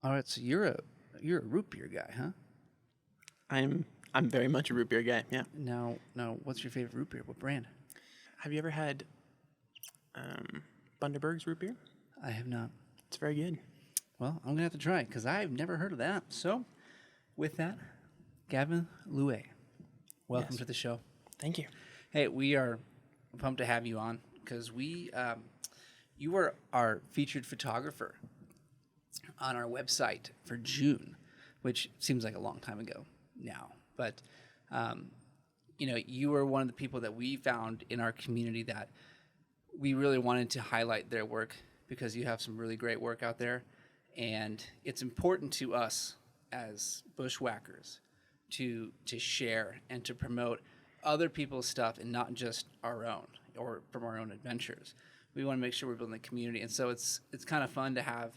All right, so you're a root beer guy, huh? I'm very much a root beer guy. Yeah. Now, what's your favorite root beer? What brand? Have you ever had Bundaberg's root beer? I have not. It's very good. Well, I'm gonna have to try it because I've never heard of that. So, with that, Gavin Leue, welcome Yes. to the show. Thank you. Hey, we are pumped to have you on because you were our featured photographer on our website for June, which seems like a long time ago now. But, you were one of the people that we found in our community that we really wanted to highlight their work because you have some really great work out there. And it's important to us as Bushwhackers to share and to promote other people's stuff and not just our own or from our own adventures. We want to make sure we're building a community. And so it's kind of fun to have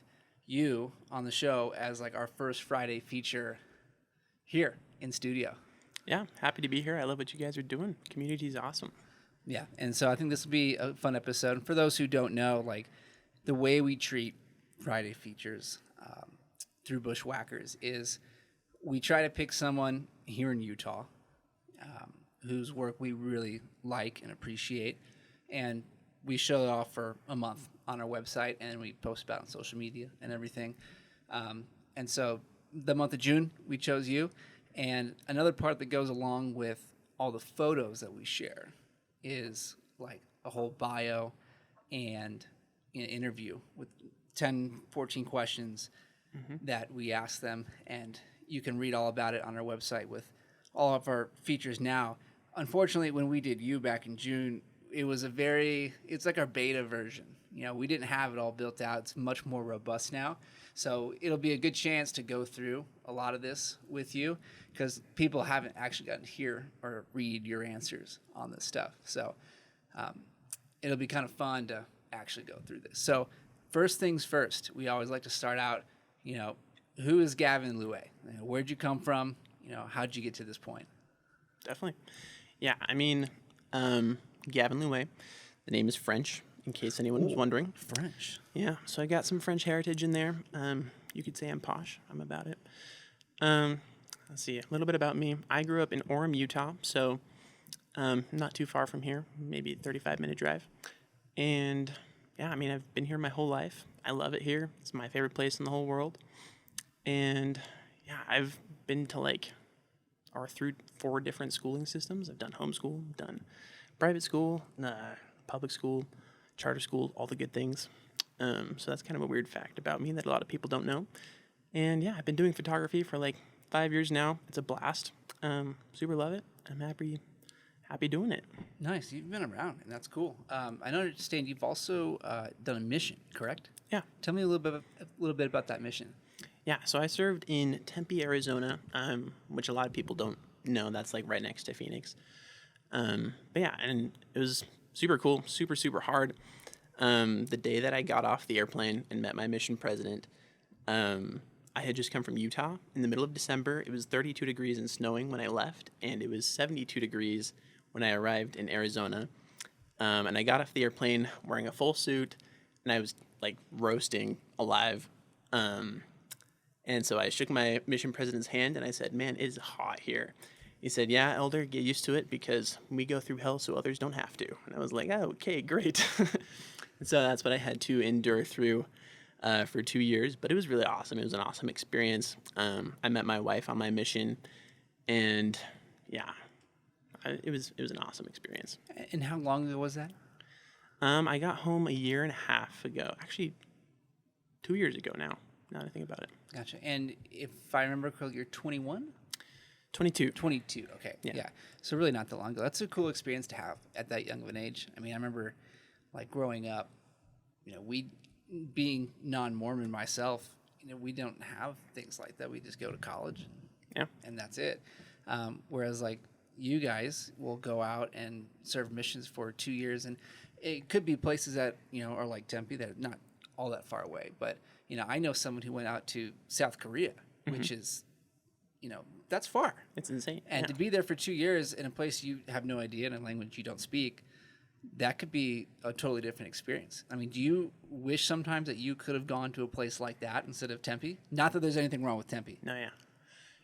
you on the show as like our first Friday feature here in studio. Yeah, happy to be here. I love what you guys are doing. Community is awesome. Yeah, and so I think this will be a fun episode. And for those who don't know, like the way we treat Friday features through Bushwhackers is we try to pick someone here in Utah whose work we really like and appreciate, and we show it off for a month on our website, and we post about it on social media and everything. And so the month of June, we chose you. And another part that goes along with all the photos that we share is like a whole bio and an interview with 10, 14 questions that we ask them. And you can read all about it on our website with all of our features now. Unfortunately, when we did you back in June, it's like our beta version. We didn't have it all built out. It's much more robust now. So it'll be a good chance to go through a lot of this with you because people haven't actually gotten to hear or read your answers on this stuff. So it'll be kind of fun to actually go through this. So first things first, we always like to start out, who is Gavin Leue? Where'd you come from? How'd you get to this point? Definitely. Yeah, Gavin Leue. The name is French, in case anyone was wondering. French. Yeah, so I got some French heritage in there. You could say I'm posh. I'm about it. Let's see, a little bit about me. I grew up in Orem, Utah, so not too far from here, maybe a 35-minute drive. And yeah, I've been here my whole life. I love it here. It's my favorite place in the whole world. And yeah, I've been to through 4 different schooling systems. I've done homeschool, done private school, public school, charter school, all the good things. So that's kind of a weird fact about me that a lot of people don't know. And yeah, I've been doing photography for 5 years now. It's a blast. Super love it. I'm happy doing it. Nice. You've been around, and that's cool. I understand you've also done a mission, correct? Yeah. Tell me a little bit about that mission. Yeah, so I served in Tempe, Arizona, which a lot of people don't know. That's right next to Phoenix. But yeah, and it was super cool, super, super hard. The day that I got off the airplane and met my mission president, I had just come from Utah in the middle of December. It was 32 degrees and snowing when I left, and it was 72 degrees when I arrived in Arizona. And I got off the airplane wearing a full suit, and I was roasting alive. And so I shook my mission president's hand and I said, "Man, it is hot here." He said, "Yeah, Elder, get used to it because we go through hell so others don't have to." And I was like, "Oh, okay, great." And so that's what I had to endure through for 2 years. But it was really awesome. It was an awesome experience. I met my wife on my mission, and yeah, it was an awesome experience. And how long ago was that? I got home a year and a half ago. Actually, 2 years ago now that I think about it. Gotcha. And if I remember correctly, you're 21? 22. 22, okay. Yeah. So really not that long ago. That's a cool experience to have at that young of an age. I remember growing up, we being non-Mormon myself, we don't have things like that. We just go to college and that's it. Whereas you guys will go out and serve missions for 2 years, and it could be places that, are like Tempe that are not all that far away. But, I know someone who went out to South Korea, which is, that's far. It's insane. And to be there for 2 years in a place you have no idea, in a language you don't speak, that could be a totally different experience. I mean, do you wish sometimes that you could have gone to a place like that instead of Tempe? Not that there's anything wrong with Tempe. No, yeah.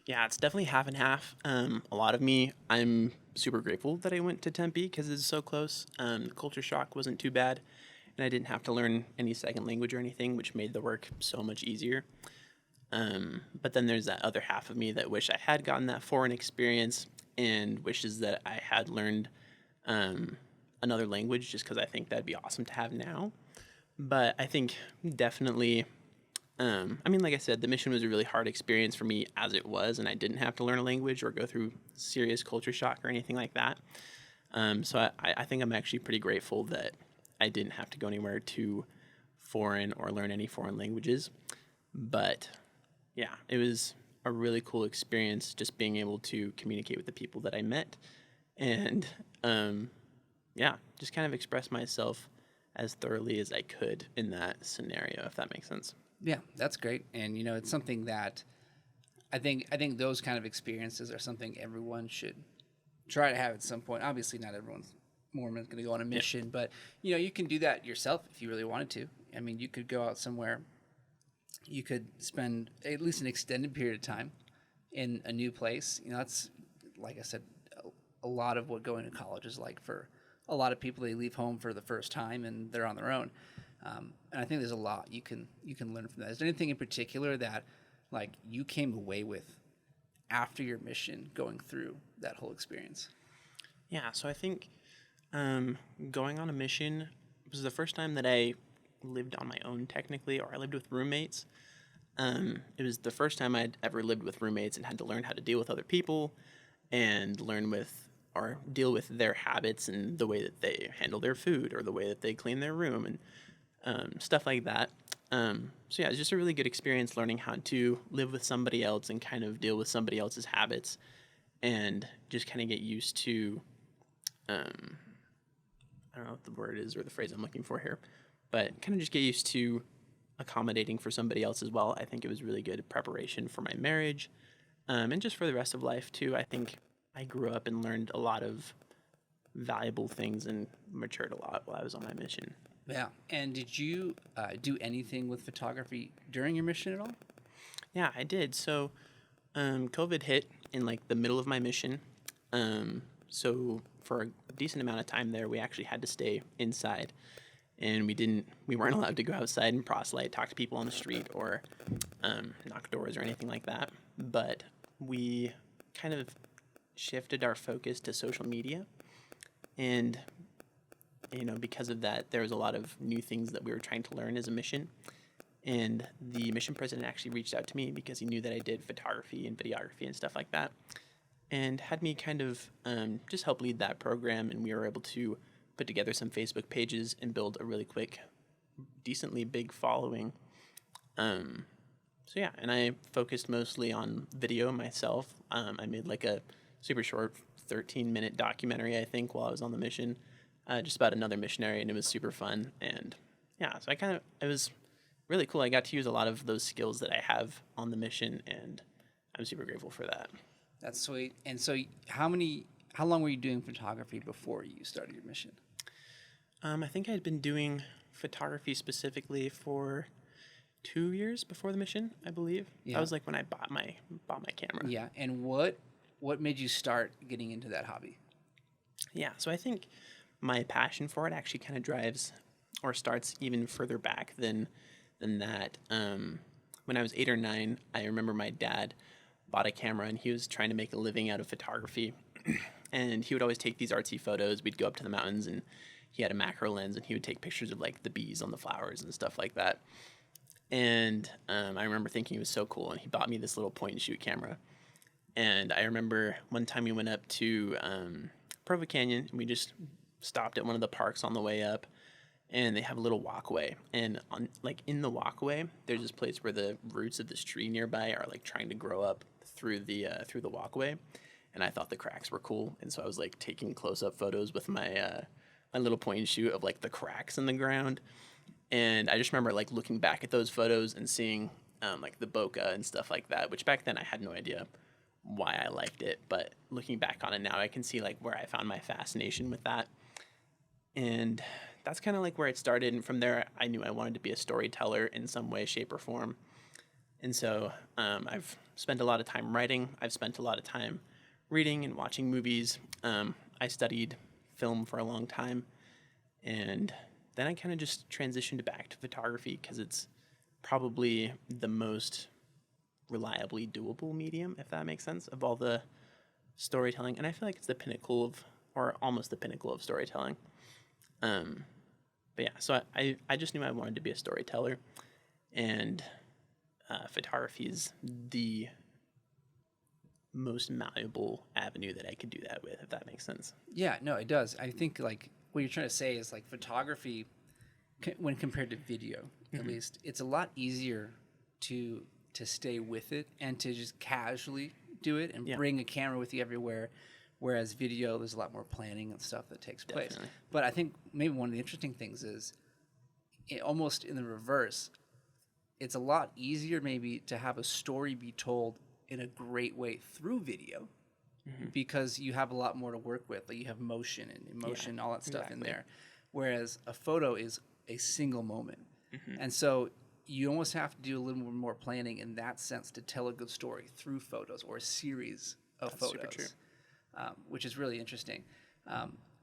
Yeah, it's definitely half and half. A lot of me, I'm super grateful that I went to Tempe because it's so close. The culture shock wasn't too bad, and I didn't have to learn any second language or anything, which made the work so much easier. But then there's that other half of me that wish I had gotten that foreign experience and wishes that I had learned another language just because I think that'd be awesome to have now. But I think definitely, I mean, like I said, the mission was a really hard experience for me as it was, and I didn't have to learn a language or go through serious culture shock or anything like that. So I think I'm actually pretty grateful that I didn't have to go anywhere too foreign or learn any foreign languages. But yeah, it was a really cool experience just being able to communicate with the people that I met and yeah, just kind of express myself as thoroughly as I could in that scenario, if that makes sense. Yeah, that's great. And it's something that I think those kind of experiences are something everyone should try to have at some point. Obviously, not everyone's Mormon's going to go on a mission, but you can do that yourself if you really wanted to. I mean, you could go out somewhere. You could spend at least an extended period of time in a new place. That's, like I said, a lot of what going to college is like for a lot of people. They leave home for the first time and they're on their own. And I think there's a lot you can learn from that. Is there anything in particular that like you came away with after your mission going through that whole experience? Yeah, so I think going on a mission was the first time that I lived on my own technically, or I lived with roommates. It was the first time I'd ever lived with roommates and had to learn how to deal with other people and learn with or deal with their habits and the way that they handle their food or the way that they clean their room and stuff like that. So yeah, it's just a really good experience learning how to live with somebody else and kind of deal with somebody else's habits and just kind of get used to, I don't know what the word is or the phrase I'm looking for here, but kind of just get used to accommodating for somebody else as well. I think it was really good preparation for my marriage, and just for the rest of life too. I think I grew up and learned a lot of valuable things and matured a lot while I was on my mission. Yeah. And did you do anything with photography during your mission at all? Yeah, I did. So COVID hit in like the middle of my mission. So for a decent amount of time there, we actually had to stay inside. And we weren't allowed to go outside and proselyte, talk to people on the street, or knock doors or anything like that. But we kind of shifted our focus to social media. And, because of that, there was a lot of new things that we were trying to learn as a mission. And the mission president actually reached out to me because he knew that I did photography and videography and stuff like that, and had me kind of just help lead that program. And we were able to put together some Facebook pages and build a really quick, decently big following. So yeah, and I focused mostly on video myself. I made like a super short 13-minute documentary, I think, while I was on the mission, just about another missionary, and it was super fun. And yeah, so it was really cool. I got to use a lot of those skills that I have on the mission, and I'm super grateful for that. That's sweet. And so how long were you doing photography before you started your mission? I think I had been doing photography specifically for 2 years before the mission, I believe. Yeah. That was like when I bought my camera. Yeah. And what made you start getting into that hobby? Yeah. So I think my passion for it actually kind of drives or starts even further back than that. When I was 8 or 9, I remember my dad bought a camera and he was trying to make a living out of photography. And he would always take these artsy photos. We'd go up to the mountains and he had a macro lens and he would take pictures of like the bees on the flowers and stuff like that. And I remember thinking it was so cool, and he bought me this little point and shoot camera. And I remember one time we went up to Provo Canyon, and we just stopped at one of the parks on the way up, and they have a little walkway. And in the walkway, there's this place where the roots of this tree nearby are like trying to grow up through the walkway. And I thought the cracks were cool, and so I was like taking close-up photos with my my little point and shoot of like the cracks in the ground. And I just remember like looking back at those photos and seeing like the bokeh and stuff like that, which back then I had no idea why I liked it. But looking back on it now, I can see like where I found my fascination with that. And that's kind of like where it started. And from there, I knew I wanted to be a storyteller in some way, shape, or form. And so I've spent a lot of time writing. I've spent a lot of time reading and watching movies. I studied film for a long time. And then I kind of just transitioned back to photography because it's probably the most reliably doable medium, if that makes sense, of all the storytelling. And I feel like it's the pinnacle of, or almost the pinnacle of storytelling. But yeah, so I just knew I wanted to be a storyteller, and photography is the most malleable avenue that I could do that with, if that makes sense. Yeah, no, it does. I think like what you're trying to say is like photography, when compared to video, at least, it's a lot easier to stay with it and to just casually do it and bring a camera with you everywhere. Whereas video, there's a lot more planning and stuff that takes place. Definitely. But I think maybe one of the interesting things is almost in the reverse. It's a lot easier maybe to have a story be told in a great way through video because you have a lot more to work with. Like you have motion and emotion, all that stuff in there. Whereas a photo is a single moment. And so you almost have to do a little more planning in that sense to tell a good story through photos or a series of photos. Super true. Which is really interesting.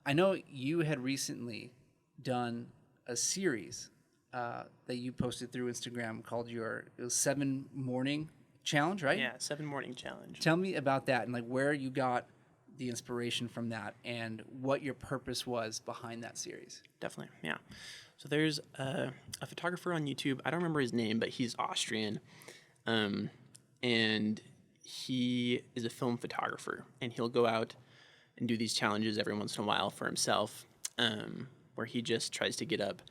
I know you had recently done a series that you posted through Instagram called it was 7 Morning Challenge, right? Yeah, 7 Morning Challenge. Tell me about that and like where you got the inspiration from that and what your purpose was behind that series. Definitely, yeah. So there's a photographer on YouTube. I don't remember his name, but he's Austrian. And he is a film photographer, and he'll go out and do these challenges every once in a while for himself, where he just tries to get up,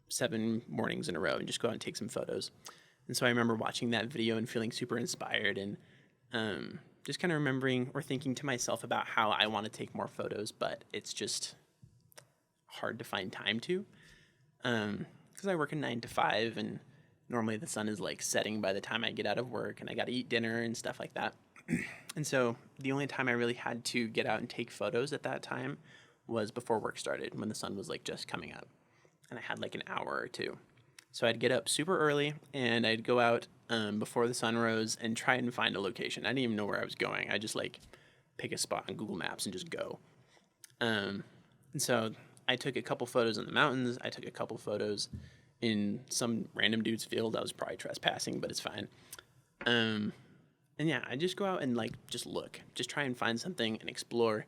7 mornings in a row and just go out and take some photos. And so I remember watching that video and feeling super inspired and just kind of remembering or thinking to myself about how I want to take more photos, but it's just hard to find time to, because I work a 9 to 5 and normally the sun is like setting by the time I get out of work and I got to eat dinner and stuff like that. And so the only time I really had to get out and take photos at that time was before work started, when the sun was like just coming up and I had like an hour or two. So I'd get up super early and I'd go out before the sun rose and try and find a location. I didn't even know where I was going. I just like pick a spot on Google Maps and just go. And so I took a couple photos in the mountains. I took a couple photos in some random dude's field. I was probably trespassing, but it's fine. And yeah, I just go out and like just look, just try and find something and explore.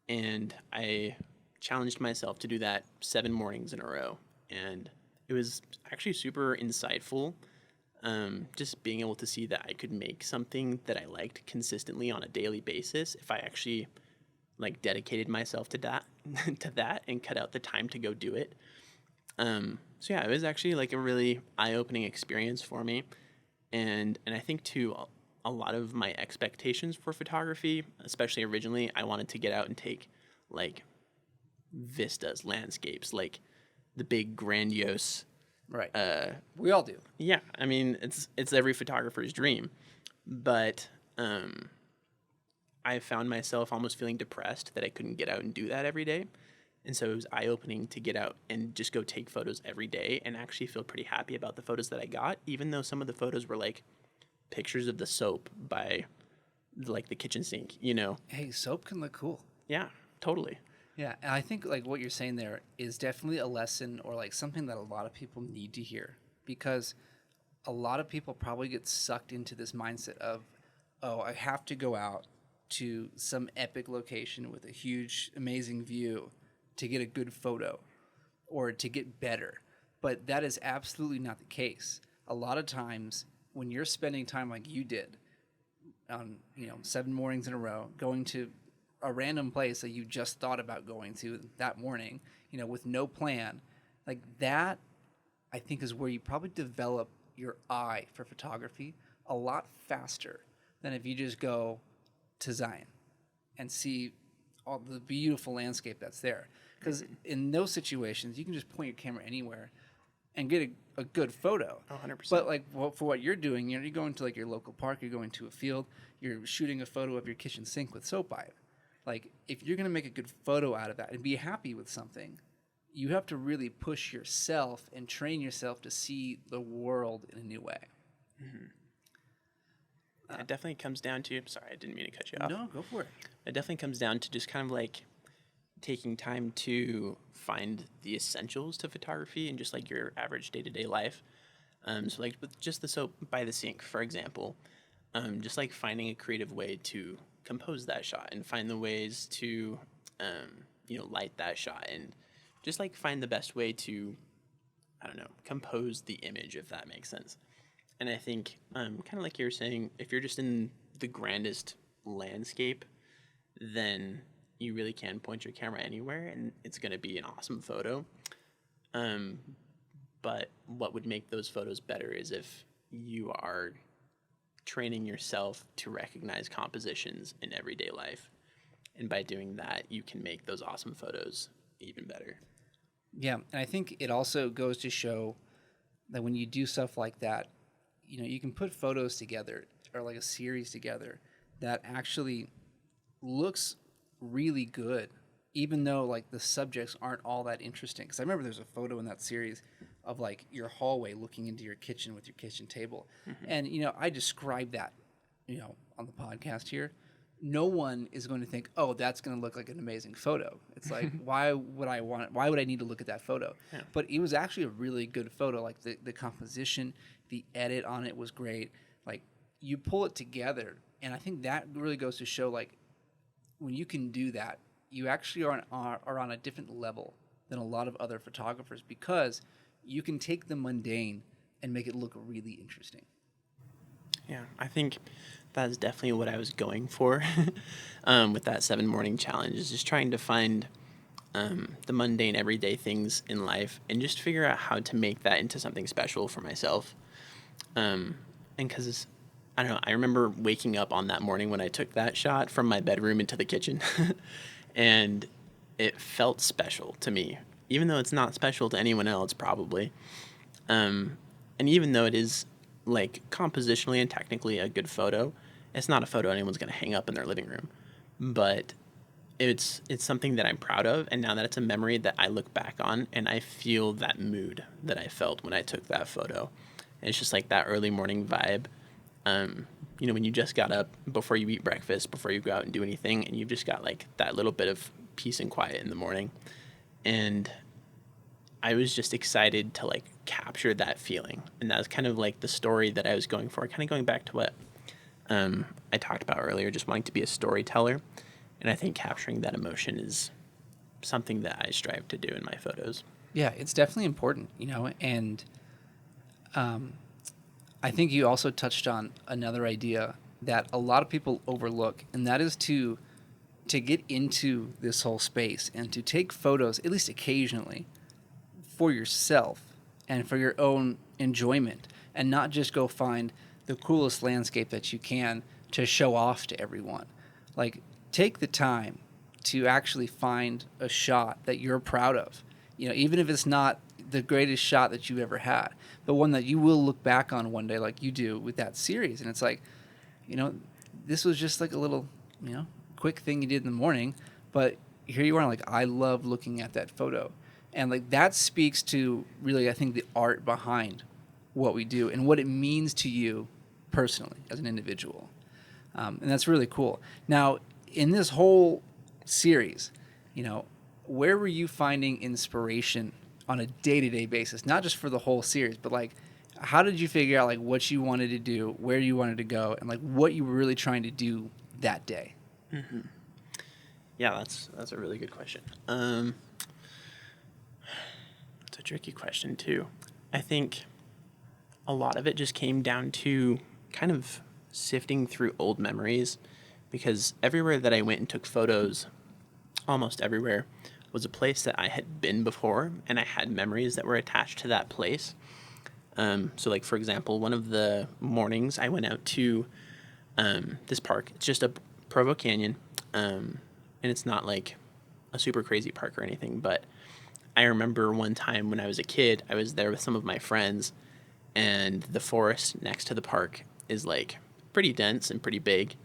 And I challenged myself to do that 7 mornings in a row. And it was actually super insightful, just being able to see that I could make something that I liked consistently on a daily basis if I actually like dedicated myself to that and cut out the time to go do it. So yeah, it was actually like a really eye-opening experience for me. And I think too, a lot of my expectations for photography, especially originally, I wanted to get out and take like vistas, landscapes, like the big grandiose. Right. We all do. Yeah. I mean, it's every photographer's dream, but, I found myself almost feeling depressed that I couldn't get out and do that every day. And so it was eye-opening to get out and just go take photos every day and actually feel pretty happy about the photos that I got, even though some of the photos were like pictures of the soap by like the kitchen sink, Hey, soap can look cool. Yeah, totally. Yeah, and I think like what you're saying there is definitely a lesson or like something that a lot of people need to hear, because a lot of people probably get sucked into this mindset of, oh, I have to go out to some epic location with a huge, amazing view to get a good photo or to get better. But that is absolutely not the case. A lot of times when you're spending time like you did on, 7 mornings in a row, going to a random place that you just thought about going to that morning, with no plan, like that, I think is where you probably develop your eye for photography a lot faster than if you just go to Zion and see all the beautiful landscape that's there. Because in those situations, you can just point your camera anywhere and get a good photo. 100%. But like for what you're doing, you're going to like your local park, you're going to a field, you're shooting a photo of your kitchen sink with soap by it. Like, if you're going to make a good photo out of that and be happy with something, you have to really push yourself and train yourself to see the world in a new way. It definitely comes down to, sorry, I didn't mean to cut you off. No, go for it. It definitely comes down to just kind of like taking time to find the essentials to photography and just like your average day-to-day life. So like with just the soap by the sink, for example, just like finding a creative way to compose that shot and find the ways to, light that shot and just like find the best way to, I don't know, compose the image, if that makes sense. And I think, kind of like you were saying, if you're just in the grandest landscape, then you really can point your camera anywhere and it's going to be an awesome photo. But what would make those photos better is if you are training yourself to recognize compositions in everyday life. And by doing that, you can make those awesome photos even better. Yeah, and I think it also goes to show that when you do stuff like that, you can put photos together or like a series together that actually looks really good, even though like the subjects aren't all that interesting. Because I remember there's a photo in that series of like your hallway looking into your kitchen with your kitchen table. And, I described that, on the podcast here. No one is going to think, oh, that's going to look like an amazing photo. It's like, why would I need to look at that photo? Yeah. But it was actually a really good photo. Like the composition, the edit on it was great. Like you pull it together. And I think that really goes to show like when you can do that, you actually are on a different level than a lot of other photographers because you can take the mundane and make it look really interesting. Yeah, I think that's definitely what I was going for with that 7 morning challenge, is just trying to find the mundane everyday things in life and just figure out how to make that into something special for myself. And because, I don't know, I remember waking up on that morning when I took that shot from my bedroom into the kitchen and it felt special to me, even though it's not special to anyone else probably. And even though it is like compositionally and technically a good photo, it's not a photo anyone's going to hang up in their living room, but it's something that I'm proud of. And now that it's a memory that I look back on and I feel that mood that I felt when I took that photo. And it's just like that early morning vibe. When you just got up before you eat breakfast, before you go out and do anything, and you've just got like that little bit of peace and quiet in the morning. And I was just excited to like capture that feeling. And that was kind of like the story that I was going for, kind of going back to what I talked about earlier, just wanting to be a storyteller. And I think capturing that emotion is something that I strive to do in my photos. Yeah, it's definitely important, and I think you also touched on another idea that a lot of people overlook, and that is to get into this whole space and to take photos, at least occasionally, for yourself and for your own enjoyment, and not just go find the coolest landscape that you can to show off to everyone. Like, take the time to actually find a shot that you're proud of, even if it's not the greatest shot that you ever had, but one that you will look back on one day like you do with that series. And it's like, this was just like a little, quick thing you did in the morning, but here you are, like, I love looking at that photo. And like that speaks to really, I think, the art behind what we do and what it means to you personally as an individual. And that's really cool. Now, in this whole series, where were you finding inspiration on a day-to-day basis? Not just for the whole series, but like, how did you figure out like what you wanted to do, where you wanted to go, and like what you were really trying to do that day? Mm-hmm. Yeah, that's a really good question. It's a tricky question too. I think a lot of it just came down to kind of sifting through old memories, because everywhere that I went and took photos, almost everywhere, was a place that I had been before, and I had memories that were attached to that place. So like, for example, one of the mornings I went out to this park. It's just a Provo Canyon, and it's not like a super crazy park or anything, but I remember one time when I was a kid, I was there with some of my friends, and the forest next to the park is like pretty dense and pretty big.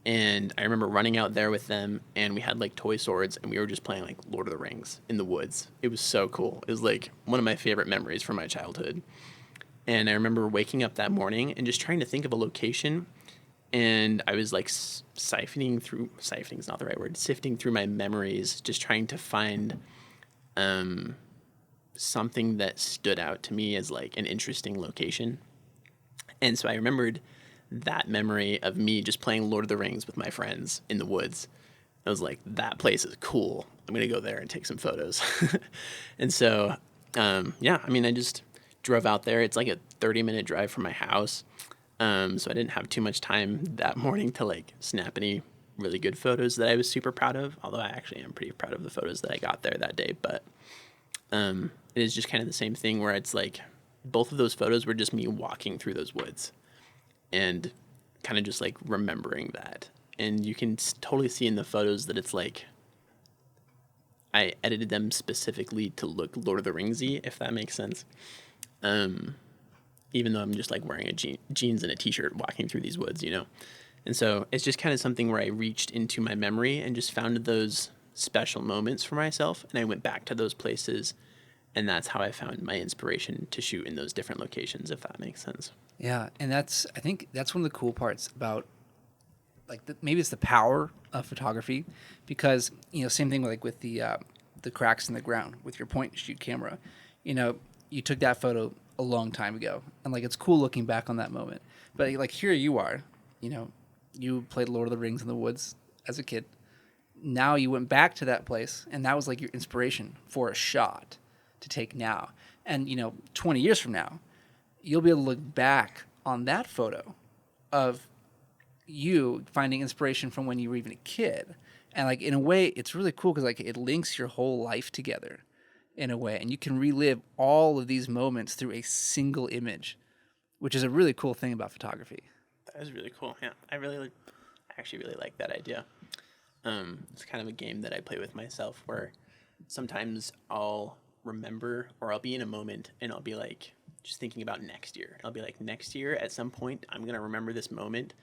And I remember running out there with them, and we had like toy swords, and we were just playing like Lord of the Rings in the woods. It was so cool. It was like one of my favorite memories from my childhood. And I remember waking up that morning and just trying to think of a location. And I was like siphoning is not the right word, sifting through my memories, just trying to find something that stood out to me as like an interesting location. And so I remembered that memory of me just playing Lord of the Rings with my friends in the woods. I was like, that place is cool. I'm going to go there and take some photos. And so, yeah, I mean, I just drove out there. It's like a 30-minute drive from my house. So I didn't have too much time that morning to like snap any really good photos that I was super proud of. Although I actually am pretty proud of the photos that I got there that day. But it is just kind of the same thing where it's like both of those photos were just me walking through those woods and kind of just like remembering that. And you can totally see in the photos that it's like I edited them specifically to look Lord of the Ringsy, if that makes sense. Even though I'm just like wearing a jeans and a t-shirt walking through these woods, you know? And so it's just kind of something where I reached into my memory and just found those special moments for myself. And I went back to those places, and that's how I found my inspiration to shoot in those different locations, if that makes sense. Yeah, and I think that's one of the cool parts about like maybe it's the power of photography, because same thing with the cracks in the ground with your point and shoot camera. You took that photo a long time ago, and like it's cool looking back on that moment. But like here you are, you played Lord of the Rings in the woods as a kid. Now you went back to that place, and that was like your inspiration for a shot to take now. And 20 years from now, you'll be able to look back on that photo of you finding inspiration from when you were even a kid. And like in a way, it's really cool because like it links your whole life together in a way, and you can relive all of these moments through a single image, which is a really cool thing about photography. That is really cool. Yeah, I actually really like that idea. It's kind of a game that I play with myself where sometimes I'll remember, or I'll be in a moment and I'll be like just thinking about next year. I'll be like, next year at some point I'm going to remember this moment.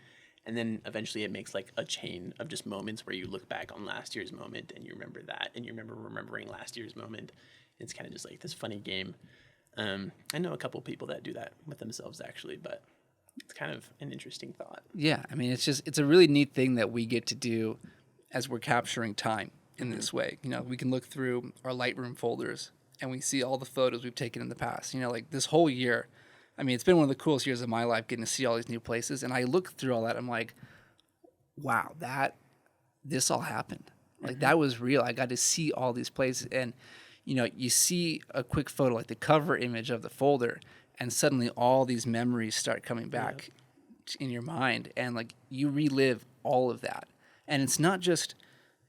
And then eventually it makes like a chain of just moments where you look back on last year's moment and you remember that, and you remember remembering last year's moment. It's kind of just like this funny game. I know a couple people that do that with themselves actually, but it's kind of an interesting thought. Yeah, I mean, it's a really neat thing that we get to do as we're capturing time in this way. We can look through our Lightroom folders and we see all the photos we've taken in the past. Like this whole year, I mean, it's been one of the coolest years of my life getting to see all these new places. And I look through all that, I'm like, wow, this all happened. Like that was real. I got to see all these places. And, you see a quick photo, like the cover image of the folder, and suddenly all these memories start coming back in your mind. And like you relive all of that. And it's not just,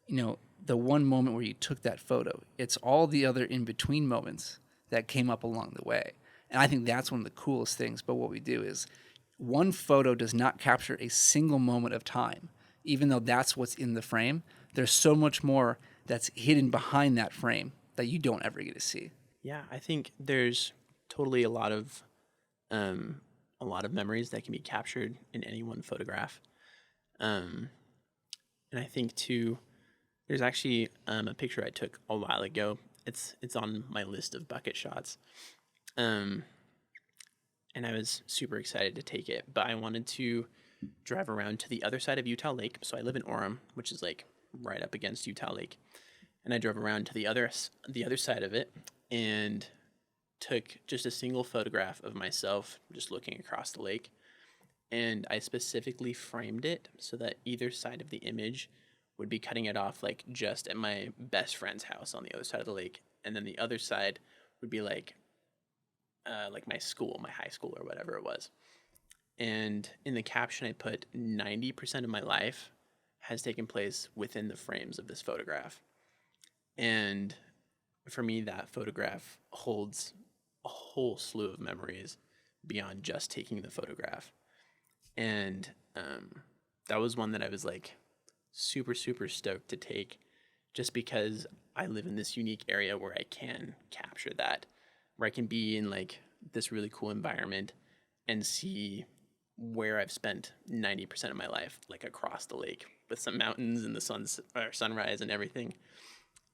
the one moment where you took that photo. It's all the other in-between moments that came up along the way. And I think that's one of the coolest things about what we do is one photo does not capture a single moment of time, even though that's what's in the frame. There's so much more that's hidden behind that frame that you don't ever get to see. Yeah, I think there's totally a lot of memories that can be captured in any one photograph. And I think too, there's actually a picture I took a while ago. It's on my list of bucket shots. And I was super excited to take it, but I wanted to drive around to the other side of Utah Lake. So I live in Orem, which is like right up against Utah Lake. And I drove around to the other side of it and took just a single photograph of myself just looking across the lake. And I specifically framed it so that either side of the image would be cutting it off like just at my best friend's house on the other side of the lake. And then the other side would be like my school, my high school or whatever it was. And in the caption, I put 90% of my life has taken place within the frames of this photograph. And for me, that photograph holds a whole slew of memories beyond just taking the photograph. And that was one that I was like super, super stoked to take just because I live in this unique area where I can capture that, where I can be in like this really cool environment and see where I've spent 90% of my life, like across the lake with some mountains and the sunrise and everything.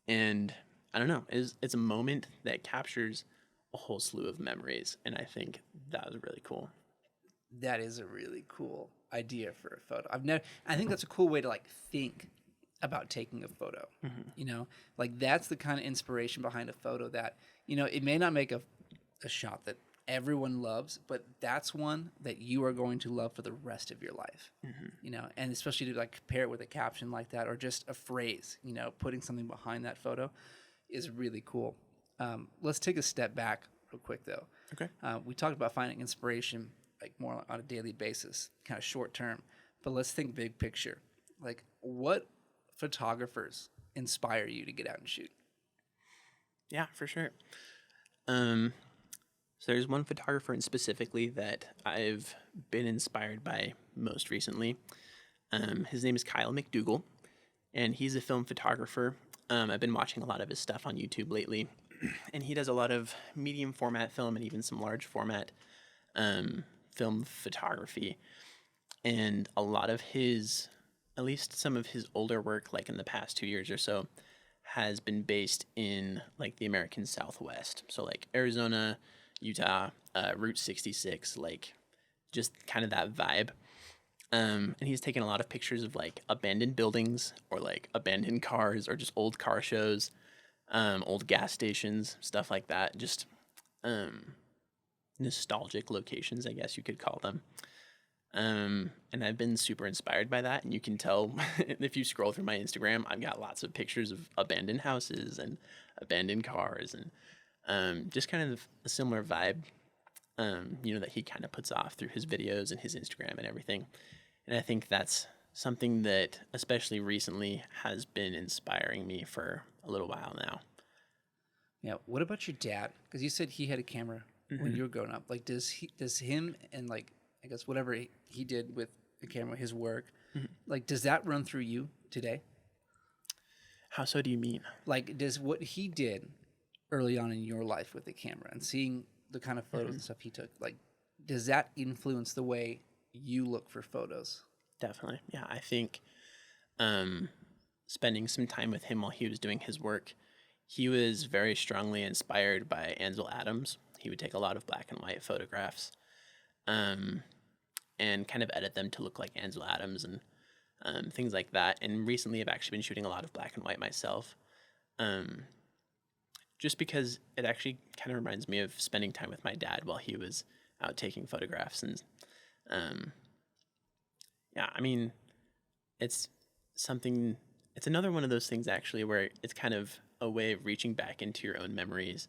And I don't know, it's a moment that captures a whole slew of memories, and I think that was really cool. That is a really cool idea for a photo. I think that's a cool way to like think about taking a photo. You know, like that's the kind of inspiration behind a photo that, you know, it may not make a shot that everyone loves, but that's one that you are going to love for the rest of your life. You know, and especially to like compare it with a caption like that or just a phrase, you know, putting something behind that photo is really cool. Let's take a step back real quick though. Okay. We talked about finding inspiration like more on a daily basis, kind of short term, but let's think big picture. Like, what photographers inspire you to get out and shoot? Yeah, for sure. So there's one photographer in specifically that I've been inspired by most recently. His name is Kyle McDougall, and he's a film photographer. I've been watching a lot of his stuff on YouTube lately, and he does a lot of medium format film and even some large format film photography. And a lot of his, at least some of his older work, like in the past 2 years or so, has been based in like the American Southwest. So like Arizona, Utah, Route 66, like just kind of that vibe. And he's taken a lot of pictures of like abandoned buildings or like abandoned cars or just old car shows, old gas stations, stuff like that. Just nostalgic locations, I guess you could call them. And I've been super inspired by that. And you can tell if you scroll through my Instagram, I've got lots of pictures of abandoned houses and abandoned cars and just kind of a similar vibe, you know, that he kind of puts off through his videos and his Instagram and everything. And I think that's something that, especially recently, has been inspiring me for a little while now. Yeah. What about your dad? Because you said he had a camera when you were growing up. Like, does him and like, I guess whatever he did with the camera, his work, like, does that run through you today? How so do you mean? Like, does what he did early on in your life with the camera and seeing the kind of photos and stuff he took, like, does that influence the way you look for photos? Definitely. Yeah, I think spending some time with him while he was doing his work, he was very strongly inspired by Ansel Adams. He would take a lot of black and white photographs and kind of edit them to look like Ansel Adams and things like that. And recently I've actually been shooting a lot of black and white myself, just because it actually kind of reminds me of spending time with my dad while he was out taking photographs. And yeah, I mean, it's another one of those things actually where it's kind of a way of reaching back into your own memories.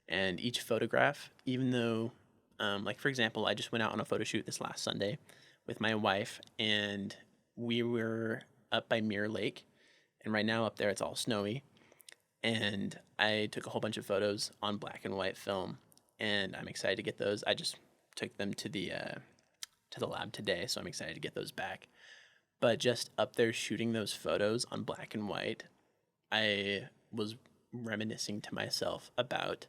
And each photograph, even though, like for example, I just went out on a photo shoot this last Sunday with my wife, and we were up by Mirror Lake, and right now up there it's all snowy. And I took a whole bunch of photos on black and white film, and I'm excited to get those. I just took them to the lab today, so I'm excited to get those back. But just up there shooting those photos on black and white, I was reminiscing to myself about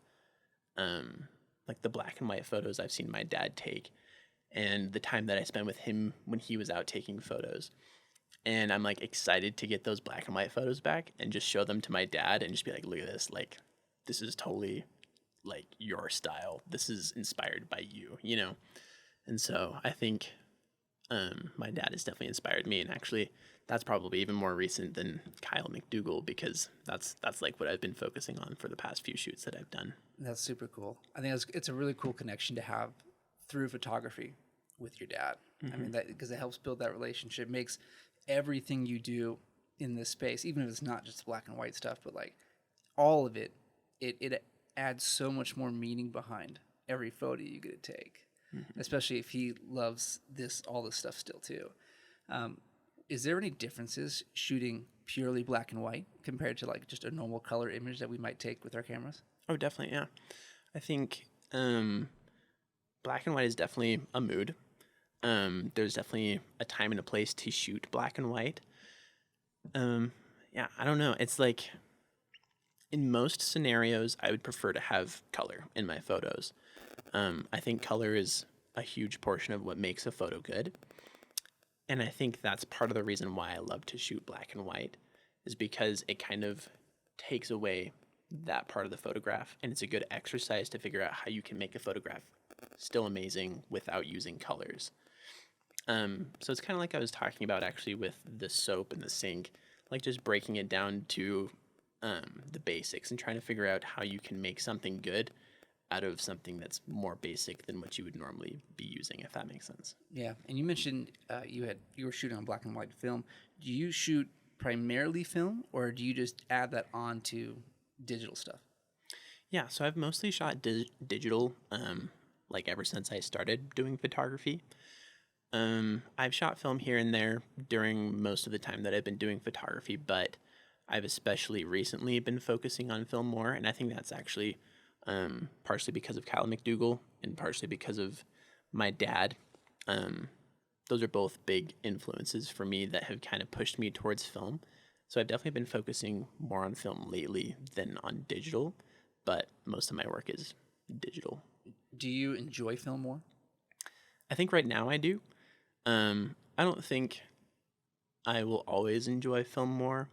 like the black and white photos I've seen my dad take and the time that I spent with him when he was out taking photos. And I'm like excited to get those black and white photos back and just show them to my dad and just be like, look at this, like this is totally like your style. This is inspired by you, you know? And so I think my dad has definitely inspired me, and actually that's probably even more recent than Kyle McDougall, because that's like what I've been focusing on for the past few shoots that I've done. That's super cool. I think it's a really cool connection to have through photography with your dad. I mean, that because it helps build that relationship, makes everything you do in this space, even if it's not just black and white stuff, but like all of it, it adds so much more meaning behind every photo you get to take. Especially if he loves all this stuff still too. Is there any differences shooting purely black and white compared to like just a normal color image that we might take with our cameras? Oh, definitely, yeah. I think black and white is definitely a mood. There's definitely a time and a place to shoot black and white. Yeah, I don't know. It's like in most scenarios, I would prefer to have color in my photos. I think color is a huge portion of what makes a photo good. And I think that's part of the reason why I love to shoot black and white, is because it kind of takes away that part of the photograph. And it's a good exercise to figure out how you can make a photograph still amazing without using colors. So it's kind of like I was talking about actually with the soap and the sink, like just breaking it down to the basics and trying to figure out how you can make something good out of something that's more basic than what you would normally be using, if that makes sense. Yeah, and you mentioned you were shooting on black and white film. Do you shoot primarily film, or do you just add that on to digital stuff? Yeah, so I've mostly shot digital, like ever since I started doing photography. I've shot film here and there during most of the time that I've been doing photography, but I've especially recently been focusing on film more, and I think that's actually partially because of Kyle McDougall and partially because of my dad. Those are both big influences for me that have kind of pushed me towards film. So I've definitely been focusing more on film lately than on digital, but most of my work is digital. Do you enjoy film more? I think right now I do. I don't think I will always enjoy film more.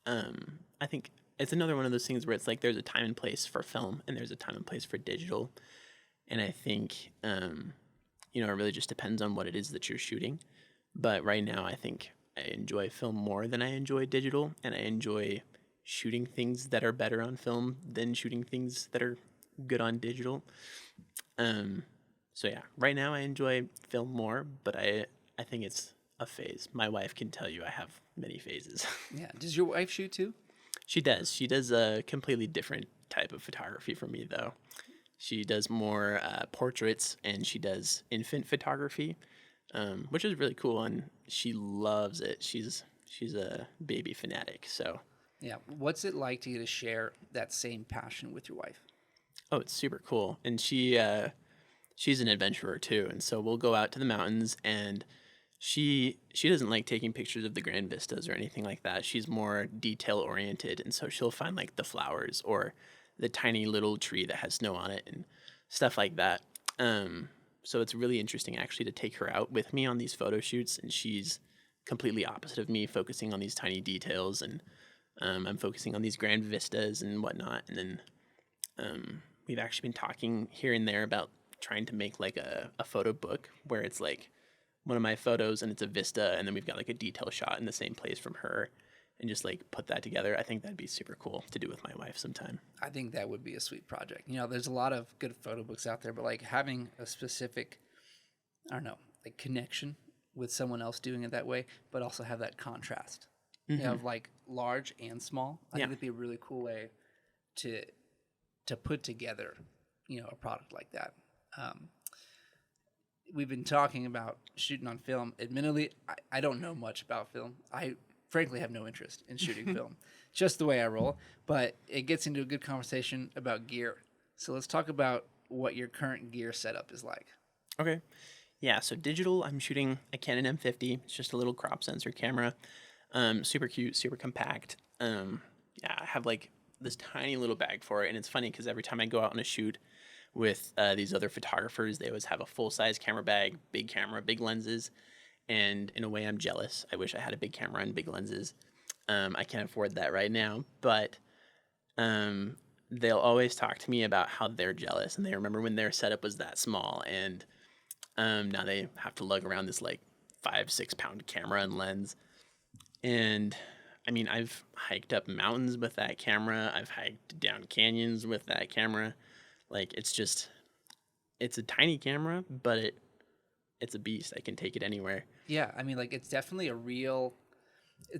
I think it's another one of those things where it's like there's a time and place for film and there's a time and place for digital. And I think, it really just depends on what it is that you're shooting. But right now, I think I enjoy film more than I enjoy digital. And I enjoy shooting things that are better on film than shooting things that are good on digital. So yeah, right now I enjoy film more, but I think it's a phase. My wife can tell you I have many phases. Yeah. Does your wife shoot too? She does. She does a completely different type of photography from me, though. She does more portraits, and she does infant photography, which is really cool, and she loves it. She's a baby fanatic, so. Yeah. What's it like to get to share that same passion with your wife? Oh, it's super cool, and she's an adventurer too, and so we'll go out to the mountains, and she doesn't like taking pictures of the grand vistas or anything like that. She's more detail oriented, and so she'll find like the flowers or the tiny little tree that has snow on it and stuff like that. So it's really interesting actually to take her out with me on these photo shoots, and she's completely opposite of me, focusing on these tiny details, and I'm focusing on these grand vistas and whatnot. And then we've actually been talking here and there about trying to make like a photo book where it's like one of my photos and it's a vista, and then we've got like a detail shot in the same place from her, and just like put that together. I think that'd be super cool to do with my wife sometime. I think that would be a sweet project. There's a lot of good photo books out there, but like having a specific, I don't know, like connection with someone else doing it that way, but also have that contrast. Mm-hmm. Of like large and small. I think it'd be a really cool way to put together, a product like that. We've been talking about shooting on film. Admittedly, I don't know much about film. I frankly have no interest in shooting film, just the way I roll. But it gets into a good conversation about gear. So let's talk about what your current gear setup is like. Okay. Yeah, so digital, I'm shooting a Canon M50. It's just a little crop sensor camera. Super cute, super compact. I have like this tiny little bag for it. And it's funny because every time I go out on a shoot with these other photographers, they always have a full-size camera bag, big camera, big lenses. And in a way, I'm jealous. I wish I had a big camera and big lenses. I can't afford that right now. But they'll always talk to me about how they're jealous. And they remember when their setup was that small. And now they have to lug around this like 5-6 pound camera and lens. And I mean, I've hiked up mountains with that camera. I've hiked down canyons with that camera. Like, it's a tiny camera, but it's a beast. I can take it anywhere. Yeah, I mean, like, it's definitely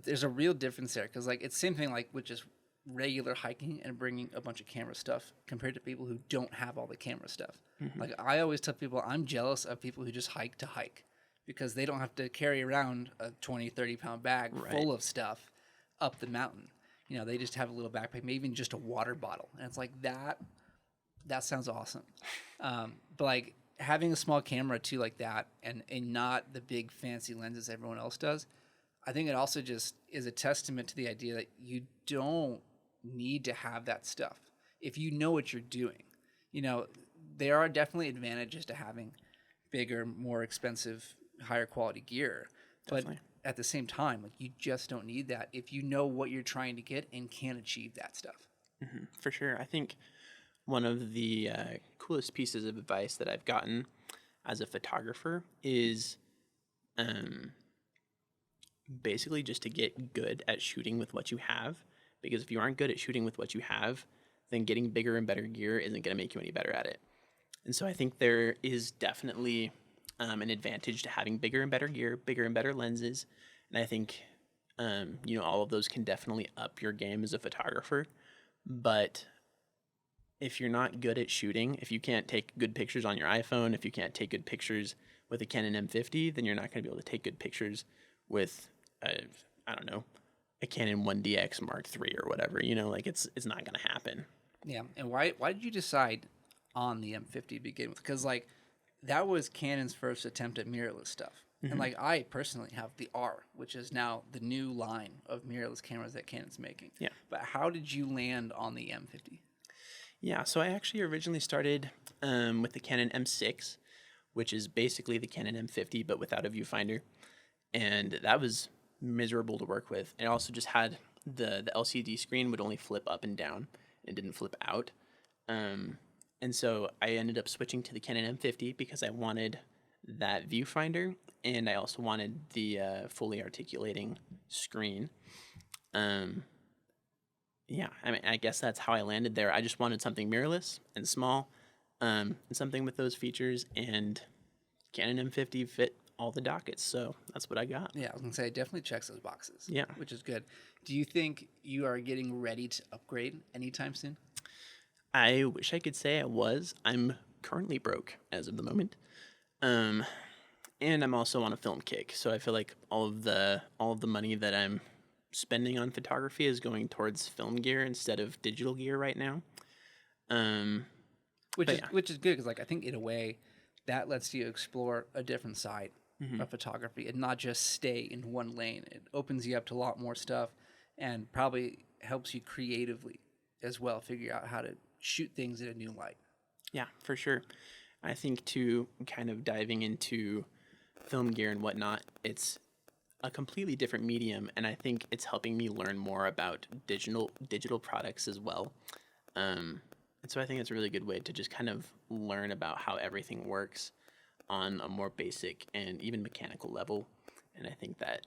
there's a real difference there. Because, like, it's the same thing, like, with just regular hiking and bringing a bunch of camera stuff compared to people who don't have all the camera stuff. Mm-hmm. Like, I always tell people I'm jealous of people who just hike to hike because they don't have to carry around a 20, 30-pound bag full of stuff up the mountain. They just have a little backpack, maybe even just a water bottle. And it's like that sounds awesome. But like having a small camera too like that and not the big fancy lenses everyone else does, I think it also just is a testament to the idea that you don't need to have that stuff. If you know what you're doing, there are definitely advantages to having bigger, more expensive, higher quality gear. Definitely. But at the same time, like you just don't need that if you know what you're trying to get and can achieve that stuff. For sure. I think one of the coolest pieces of advice that I've gotten as a photographer is basically just to get good at shooting with what you have. Because if you aren't good at shooting with what you have, then getting bigger and better gear isn't going to make you any better at it. And so I think there is definitely an advantage to having bigger and better gear, bigger and better lenses. And I think, all of those can definitely up your game as a photographer. But if you're not good at shooting, if you can't take good pictures on your iPhone, if you can't take good pictures with a Canon M50, then you're not going to be able to take good pictures with, a Canon 1DX Mark III or whatever. It's not going to happen. Yeah. And why did you decide on the M50 to begin with? Because that was Canon's first attempt at mirrorless stuff. And I personally have the R, which is now the new line of mirrorless cameras that Canon's making. Yeah. But how did you land on the M50? Yeah, so I actually originally started with the Canon M6, which is basically the Canon M50 but without a viewfinder, and that was miserable to work with. It also just had the LCD screen would only flip up and down. It didn't flip out, and so I ended up switching to the Canon M50 because I wanted that viewfinder, and I also wanted the fully articulating screen. Yeah, I guess that's how I landed there. I just wanted something mirrorless and small, and something with those features, and Canon M50 fit all the dockets, so that's what I got. Yeah, I was going to say, it definitely checks those boxes. Yeah. Which is good. Do you think you are getting ready to upgrade anytime soon? I wish I could say I was. I'm currently broke as of the moment. And I'm also on a film kick, so I feel like all of the money that I'm spending on photography is going towards film gear instead of digital gear right now. Which is good because I think in a way that lets you explore a different side of photography and not just stay in one lane. It opens you up to a lot more stuff and probably helps you creatively as well figure out how to shoot things in a new light. Yeah, for sure. I think too, kind of diving into film gear and whatnot, it's a completely different medium, and I think it's helping me learn more about digital products as well. And so I think it's a really good way to just kind of learn about how everything works on a more basic and even mechanical level. And I think that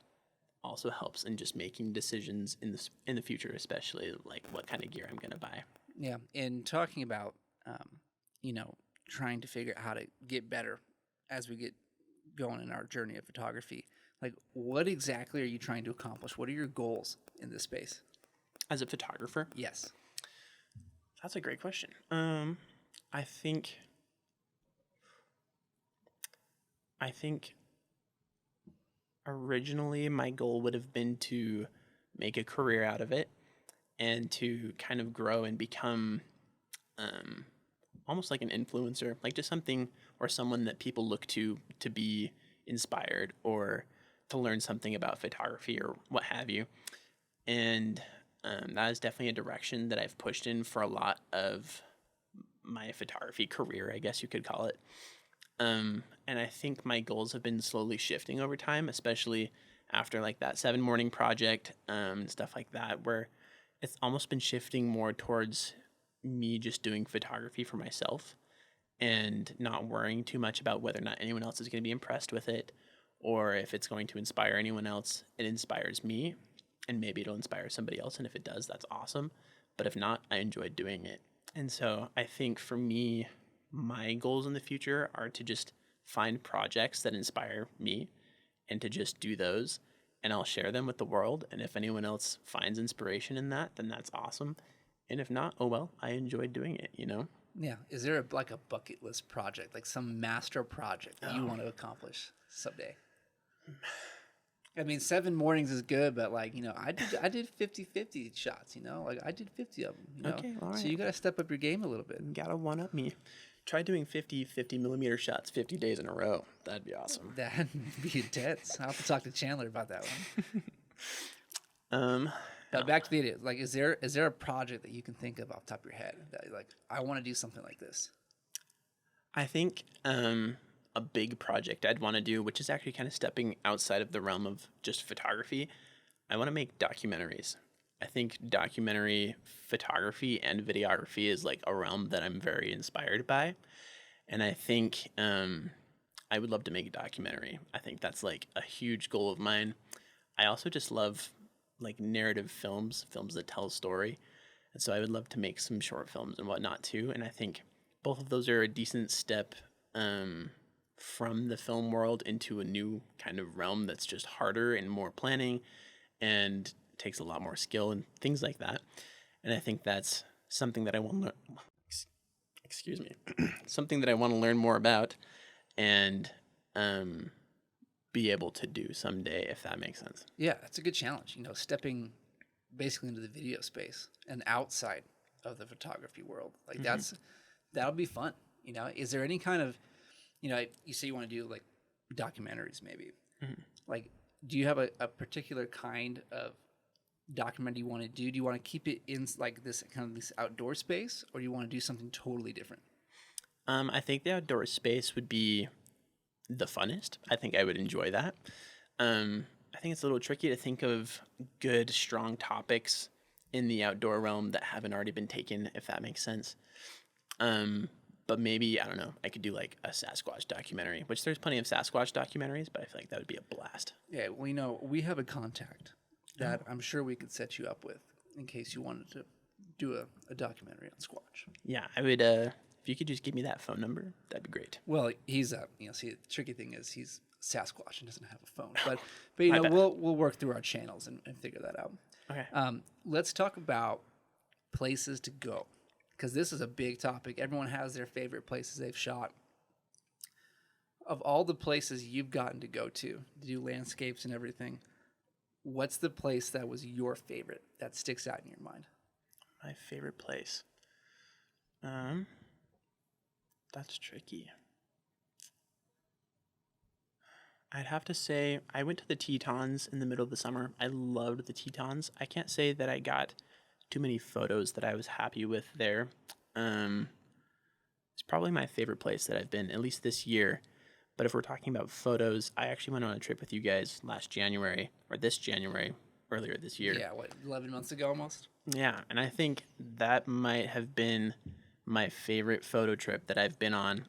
also helps in just making decisions in the future, especially like what kind of gear I'm going to buy. Yeah, and talking about trying to figure out how to get better as we get going in our journey of photography. What exactly are you trying to accomplish? What are your goals in this space? As a photographer? Yes. That's a great question. I think originally my goal would have been to make a career out of it and to kind of grow and become almost like an influencer, like just something or someone that people look to be inspired or to learn something about photography or what have you. And that is definitely a direction that I've pushed in for a lot of my photography career, I guess you could call it. And I think my goals have been slowly shifting over time, especially after like that 7 Morning project and stuff like that, where it's almost been shifting more towards me just doing photography for myself and not worrying too much about whether or not anyone else is going to be impressed with it or if it's going to inspire anyone else. It inspires me, and maybe it'll inspire somebody else, and if it does, that's awesome. But if not, I enjoy doing it. And so I think for me, my goals in the future are to just find projects that inspire me and to just do those, and I'll share them with the world. And if anyone else finds inspiration in that, then that's awesome. And if not, oh well, I enjoyed doing it, Yeah. Is there a bucket list project, like some master project that you want to accomplish someday? I mean, 7 Mornings is good, but I did 50-50 shots, I did 50 of them, Okay, all right. So you got to step up your game a little bit. You gotta one up me. Try doing 50 millimeter shots 50 days in a row. That'd be awesome. That'd be intense. I'll have to talk to Chandler about that one. But back to the idea. Is there a project that you can think of off the top of your head that I want to do something like this? I think a big project I'd want to do, which is actually kind of stepping outside of the realm of just photography. I want to make documentaries. I think documentary photography and videography is like a realm that I'm very inspired by. And I think I would love to make a documentary. I think that's like a huge goal of mine. I also just love like narrative films, films that tell a story. And so I would love to make some short films and whatnot too. And I think both of those are a decent step from the film world into a new kind of realm that's just harder and more planning and takes a lot more skill and things like that. And I think that's something that I want to excuse me, something that I want to learn more about and be able to do someday, if that makes sense. Yeah, it's a good challenge. Stepping basically into the video space and outside of the photography world. Like that'll be fun. Is there any kind of, you say you want to do like documentaries maybe. Like, do you have a particular kind of documentary you want to do? Do you want to keep it in like this kind of this outdoor space, or do you want to do something totally different? I think the outdoor space would be the funnest. I think I would enjoy that. I think it's a little tricky to think of good, strong topics in the outdoor realm that haven't already been taken, if that makes sense. But maybe, I don't know, I could do like a Sasquatch documentary, which there's plenty of Sasquatch documentaries, but I feel like that would be a blast. Yeah, we have a contact that I'm sure we could set you up with in case you wanted to do a documentary on Squatch. Yeah, I would, if you could just give me that phone number, that'd be great. Well, he's see, the tricky thing is he's Sasquatch and doesn't have a phone, but we'll work through our channels and figure that out. Okay. Let's talk about places to go, because this is a big topic. Everyone has their favorite places they've shot. Of all the places you've gotten to go to do landscapes and everything, what's the place that was your favorite that sticks out in your mind? My favorite place. That's tricky. I'd have to say I went to the Tetons in the middle of the summer. I loved the Tetons. I can't say that I got too many photos that I was happy with there. It's probably my favorite place that I've been, at least this year. But if we're talking about photos, I actually went on a trip with you guys this January, earlier this year. Yeah, 11 months ago almost? Yeah, and I think that might have been my favorite photo trip that I've been on,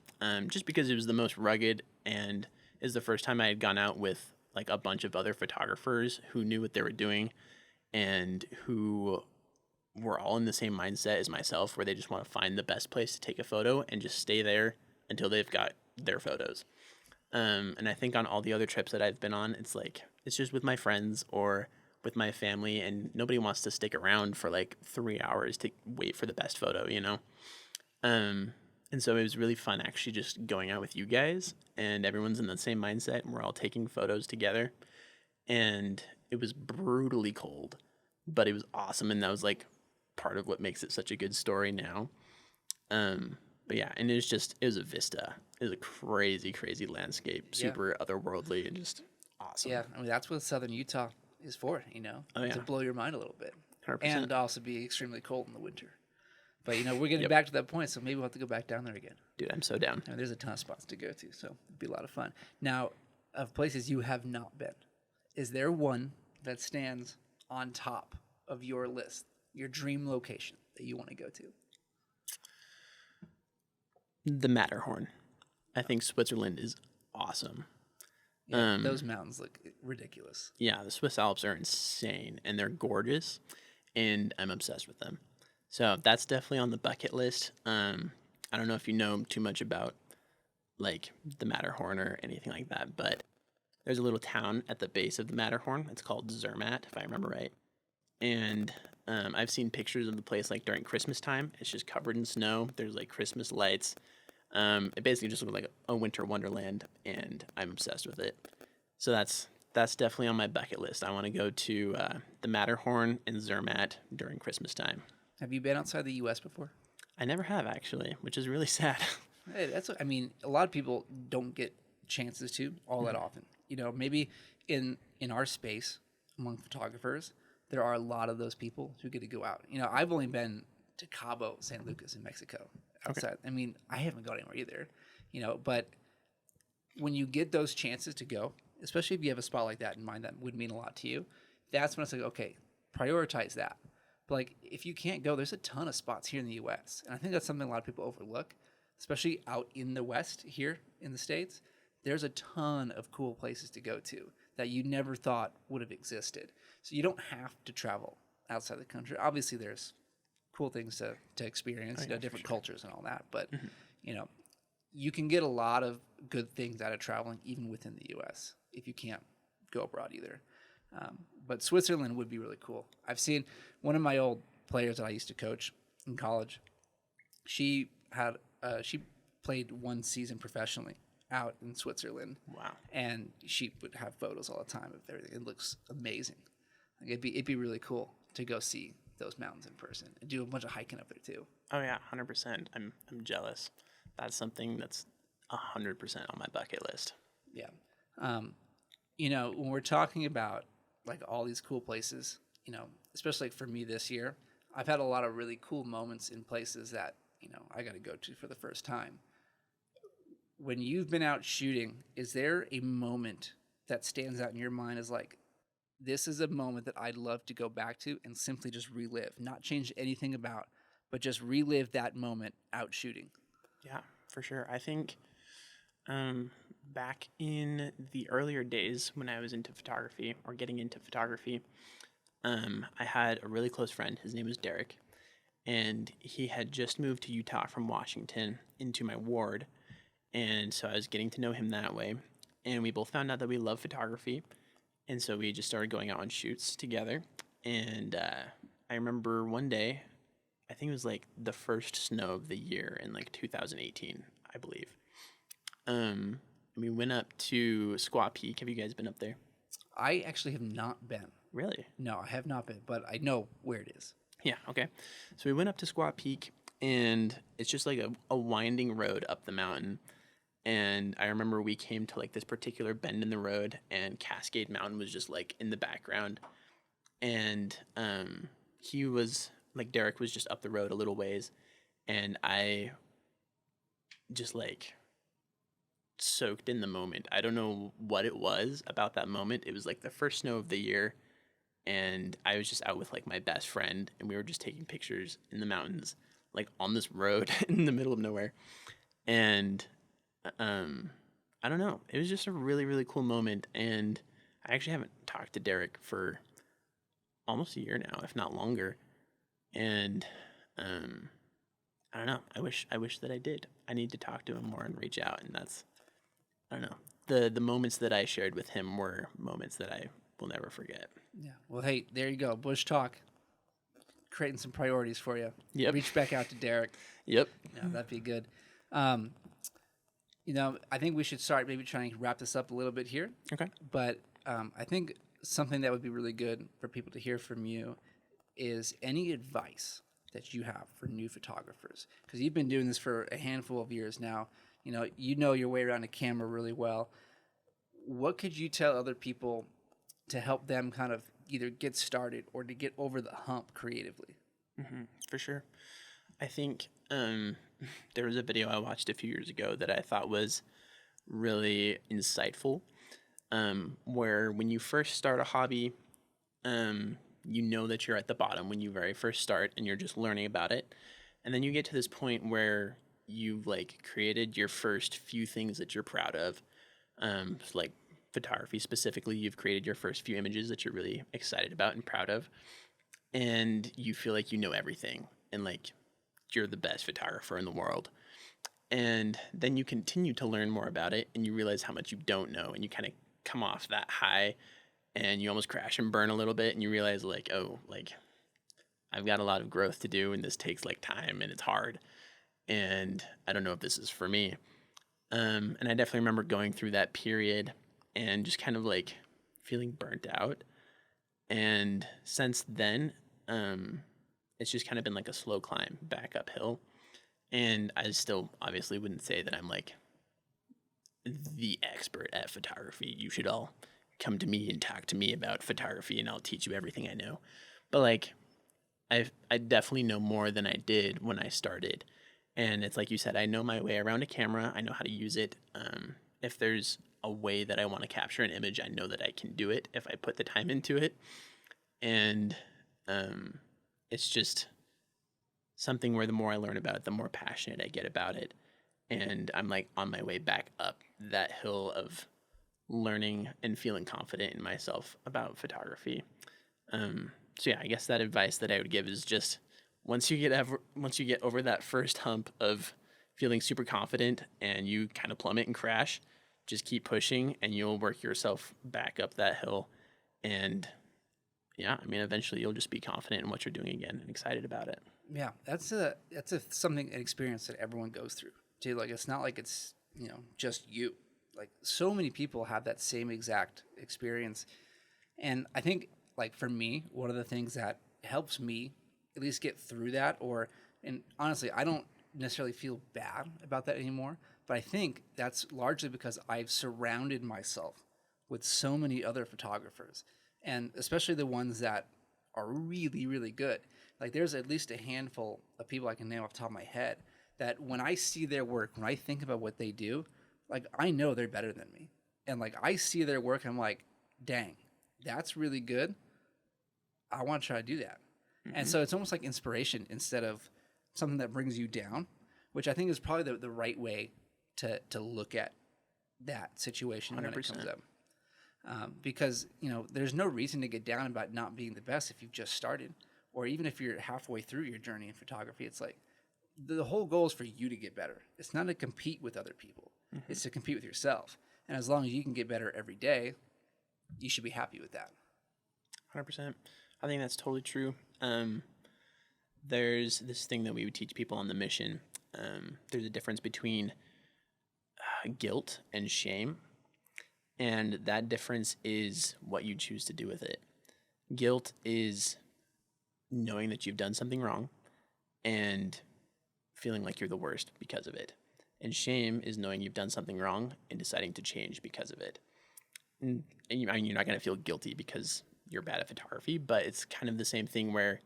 just because it was the most rugged and is the first time I had gone out with like a bunch of other photographers who knew what they were doing and who were all in the same mindset as myself, where they just want to find the best place to take a photo and just stay there until they've got their photos. And I think on all the other trips that I've been on, it's just with my friends or with my family, and nobody wants to stick around for like 3 hours to wait for the best photo, And so it was really fun actually just going out with you guys, and everyone's in the same mindset, and we're all taking photos together. And it was brutally cold, but it was awesome, and that was like part of what makes it such a good story now. But yeah, and it was a vista. It was a crazy, crazy landscape, super otherworldly, and just awesome. Yeah, I mean that's what Southern Utah is for, to blow your mind a little bit, 100%. And also be extremely cold in the winter. But we're getting back to that point, so maybe we'll have to go back down there again. Dude, I'm so down. There's a ton of spots to go to, so it'd be a lot of fun. Now, of places you have not been, is there one that stands on top of your list, your dream location that you want to go to? The Matterhorn. I think Switzerland is awesome. Yeah, those mountains look ridiculous. Yeah, the Swiss Alps are insane, and they're gorgeous, and I'm obsessed with them. So that's definitely on the bucket list. I don't know if you know too much about like the Matterhorn or anything like that, but there's a little town at the base of the Matterhorn. It's called Zermatt, if I remember right. And I've seen pictures of the place like during Christmas time. It's just covered in snow. There's like Christmas lights. It basically just looks like a winter wonderland, and I'm obsessed with it. So that's definitely on my bucket list. I want to go to the Matterhorn and Zermatt during Christmas time. Have you been outside the U.S. before? I never have, actually, which is really sad. Hey, a lot of people don't get chances to all that often. Maybe in our space among photographers, there are a lot of those people who get to go out. I've only been to Cabo San Lucas in Mexico outside. Okay. I haven't gone anywhere either, but when you get those chances to go, especially if you have a spot like that in mind that would mean a lot to you, that's when it's like, okay, prioritize that. But like, if you can't go, there's a ton of spots here in the U.S. And I think that's something a lot of people overlook, especially out in the West here in the States. There's a ton of cool places to go to that you never thought would have existed. So you don't have to travel outside the country. Obviously, there's cool things to experience, different cultures and all that. But, you can get a lot of good things out of traveling, even within the U.S., if you can't go abroad either. But Switzerland would be really cool. I've seen one of my old players that I used to coach in college. She played one season professionally out in Switzerland. Wow. And she would have photos all the time of everything. It looks amazing. Like it'd be really cool to go see those mountains in person and do a bunch of hiking up there too. Oh yeah, 100%. I'm jealous. That's something that's 100% on my bucket list. Yeah. When we're talking about like all these cool places, especially like for me this year, I've had a lot of really cool moments in places that, I got to go to for the first time. When you've been out shooting, is there a moment that stands out in your mind as like, this is a moment that I'd love to go back to and simply just relive, not change anything about, but just relive that moment out shooting? Yeah, for sure. I think back in the earlier days when I was into photography or getting into photography, I had a really close friend. His name was Derek, and he had just moved to Utah from Washington into my ward. And so I was getting to know him that way. And we both found out that we love photography. And so we just started going out on shoots together. And I remember one day, I think it was like the first snow of the year in like 2018, I believe. We went up to Squaw Peak. Have you guys been up there? I actually have not been. Really? No, I have not been, but I know where it is. Yeah, okay. So we went up to Squaw Peak, and it's just like a winding road up the mountain. And I remember we came to like this particular bend in the road, and Cascade Mountain was just like in the background. And Derek was just up the road a little ways, and I just like soaked in the moment. I don't know what it was about that moment. It was like the first snow of the year, and I was just out with like my best friend, and we were just taking pictures in the mountains, like on this road in the middle of nowhere. And I don't know. It was just a really, really cool moment, and I actually haven't talked to Derek for almost a year now, if not longer. And I don't know. I wish that I did. I need to talk to him more and reach out, and that's, I don't know. The moments that I shared with him were moments that I will never forget. Yeah. Well, hey, there you go. Bush Talk. Creating some priorities for you. Yep. Reach back out to Derek. Yep. Yeah, that'd be good. I think we should start maybe trying to wrap this up a little bit here. Okay. But I think something that would be really good for people to hear from you is any advice that you have for new photographers. Because you've been doing this for a handful of years now. You know your way around a camera really well. What could you tell other people to help them kind of either get started or to get over the hump creatively? Mm-hmm, for sure. I think there was a video I watched a few years ago that I thought was really insightful, where when you first start a hobby, you know that you're at the bottom when you very first start and you're just learning about it. And then you get to this point where you've like created your first few things that you're proud of. Like photography specifically, you've created your first few images that you're really excited about and proud of. And you feel like you know everything and like you're the best photographer in the world. And then you continue to learn more about it and you realize how much you don't know, and you kind of come off that high and you almost crash and burn a little bit, and you realize like, oh, like I've got a lot of growth to do and this takes like time and it's hard and I don't know if this is for me. And I definitely remember going through that period and just kind of like feeling burnt out. And since then, it's just kind of been like a slow climb back uphill. And I still obviously wouldn't say that I'm like the expert at photography. You should all come to me and talk to me about photography and I'll teach you everything I know. But like, I definitely know more than I did when I started. And it's like you said, I know my way around a camera. I know how to use it. if there's a way that I want to capture an image, I know that I can do it if I put the time into it. And it's just something where the more I learn about it, the more passionate I get about it. And I'm like on my way back up that hill of learning and feeling confident in myself about photography. So yeah, I guess that advice that I would give is just once you get over that first hump of feeling super confident and you kind of plummet and crash, just keep pushing and you'll work yourself back up that hill. And yeah, I mean, eventually you'll just be confident in what you're doing again and excited about it. Yeah, that's an experience that everyone goes through too. Like, it's not like it's, just you. Like, so many people have that same exact experience. And I think, like, for me, one of the things that helps me at least get through that, and honestly, I don't necessarily feel bad about that anymore, but I think that's largely because I've surrounded myself with so many other photographers, and especially the ones that are really, really good. Like, there's at least a handful of people I can name off the top of my head that when I see their work, when I think about what they do, like, I know they're better than me. And, like, I see their work, I'm like, dang, that's really good. I want to try to do that. Mm-hmm. And so it's almost like inspiration instead of something that brings you down, which I think is probably the right way to look at that situation 100%. When it comes up. Because, there's no reason to get down about not being the best if you've just started, or even if you're halfway through your journey in photography. It's like the whole goal is for you to get better. It's not to compete with other people. Mm-hmm. It's to compete with yourself. And as long as you can get better every day, you should be happy with that. 100%. I think that's totally true. There's this thing that we would teach people on the mission. There's a difference between guilt and shame. And that difference is what you choose to do with it. Guilt is knowing that you've done something wrong and feeling like you're the worst because of it. And shame is knowing you've done something wrong and deciding to change because of it. And you're not going to feel guilty because you're bad at photography, but it's kind of the same thing where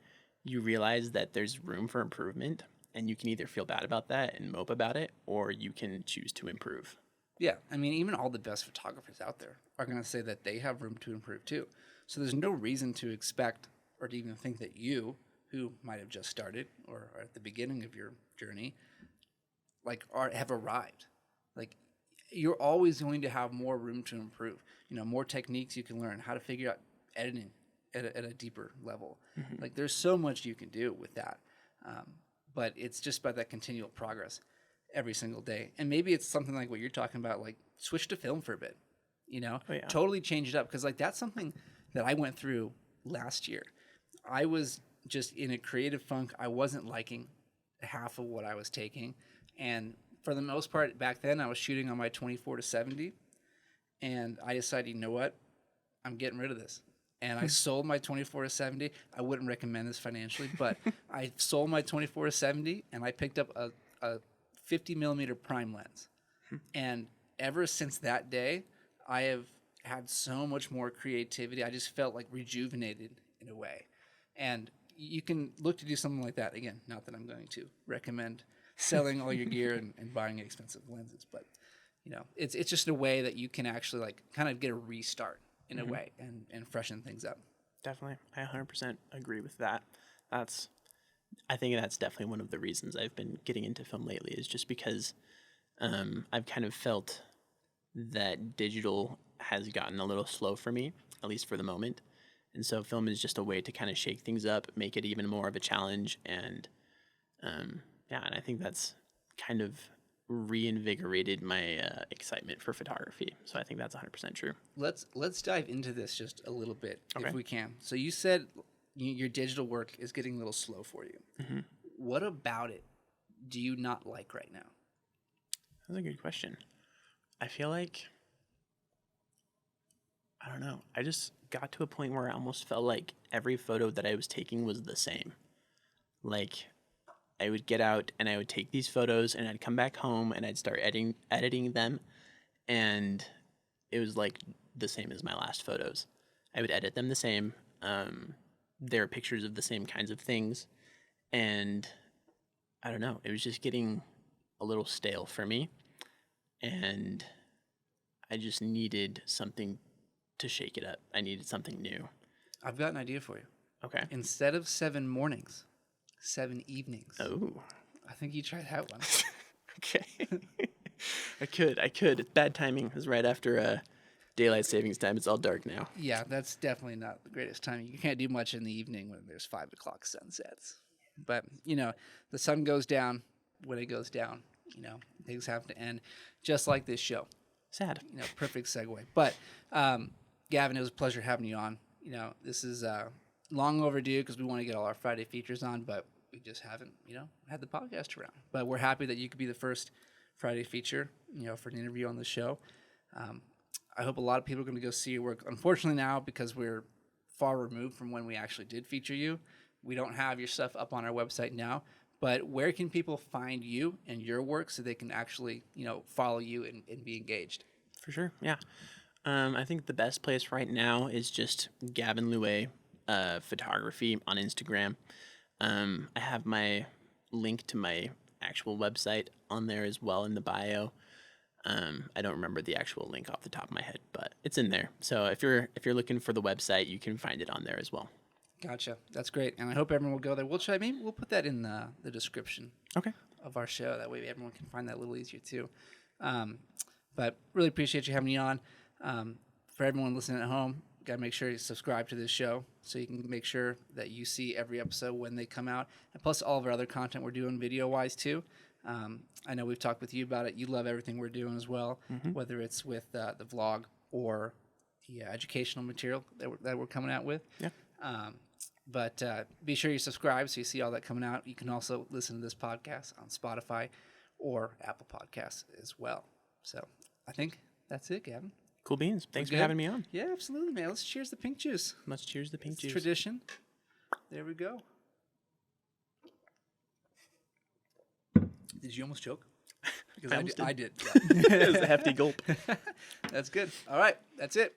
you realize that there's room for improvement, and you can either feel bad about that and mope about it, or you can choose to improve. Yeah, I mean, even all the best photographers out there are going to say that they have room to improve too. So there's no reason to expect or to even think that you, who might have just started or are at the beginning of your journey, have arrived. Like, you're always going to have more room to improve. More techniques you can learn, how to figure out editing at a deeper level. Mm-hmm. Like, there's so much you can do with that. But it's just about that continual progress every single day. And maybe it's something like what you're talking about, like switch to film for a bit, totally change it up. Cause like that's something that I went through last year. I was just in a creative funk. I wasn't liking half of what I was taking. And for the most part back then I was shooting on my 24-70 and I decided, you know what, I'm getting rid of this. And I sold my 24-70. I wouldn't recommend this financially, but I sold my 24-70 and I picked up a 50 millimeter prime lens. And ever since that day, I have had so much more creativity. I just felt like rejuvenated in a way. And you can look to do something like that. Again, not that I'm going to recommend selling all your gear and buying expensive lenses, but it's just a way that you can actually like kind of get a restart in a way and freshen things up. Definitely. I 100% agree with that. I think that's definitely one of the reasons I've been getting into film lately, is just because I've kind of felt that digital has gotten a little slow for me, at least for the moment. And so film is just a way to kind of shake things up, make it even more of a challenge. And and I think that's kind of reinvigorated my excitement for photography. So I think that's 100% true. Let's dive into this just a little bit, if we can. So you said your digital work is getting a little slow for you. Mm-hmm. What about it do you not like right now? That's a good question. I feel like, I don't know. I just got to a point where I almost felt like every photo that I was taking was the same. Like, I would get out and I would take these photos and I'd come back home and I'd start editing them. And it was like the same as my last photos. I would edit them the same. There are pictures of the same kinds of things. And I don't know, it was just getting a little stale for me. And I just needed something to shake it up. I needed something new. I've got an idea for you. Okay. Instead of 7 mornings, 7 evenings. Oh. I think you try that one. Okay. I could. It's bad timing. It was right after daylight savings time. It's all dark now. Yeah, that's definitely not the greatest time. You can't do much in the evening when there's 5 o'clock sunsets. But, the sun goes down when it goes down. Things have to end, just like this show. Sad. Perfect segue. But, Gavin, it was a pleasure having you on. This is long overdue because we want to get all our Friday features on, but we just haven't, had the podcast around. But we're happy that you could be the first Friday feature, for an interview on the show. I hope a lot of people are going to go see your work. Unfortunately now, because we're far removed from when we actually did feature you, we don't have your stuff up on our website now. But where can people find you and your work so they can actually, follow you and be engaged? For sure, yeah. I think the best place right now is just Gavin Leue photography on Instagram. I have my link to my actual website on there as well in the bio. I don't remember the actual link off the top of my head, but it's in there. So if you're looking for the website, you can find it on there as well. Gotcha. That's great. And I hope everyone will go there. Maybe we'll put that in the description of our show. That way everyone can find that a little easier too. But really appreciate you having me on. For everyone listening at home, got to make sure you subscribe to this show so you can make sure that you see every episode when they come out. And plus all of our other content we're doing video-wise too. I know we've talked with you about it. You love everything we're doing as well, whether it's with the vlog or the educational material that we're coming out with. Yeah. But be sure you subscribe so you see all that coming out. You can also listen to this podcast on Spotify or Apple Podcasts as well. So I think that's it, Gavin. Cool beans. Thanks for having me on. Yeah, absolutely, man. Let's cheers the pink juice. Let's cheers the pink juice. Tradition. There we go. Did you almost choke? Because I did. It was a hefty gulp. That's good. All right. That's it.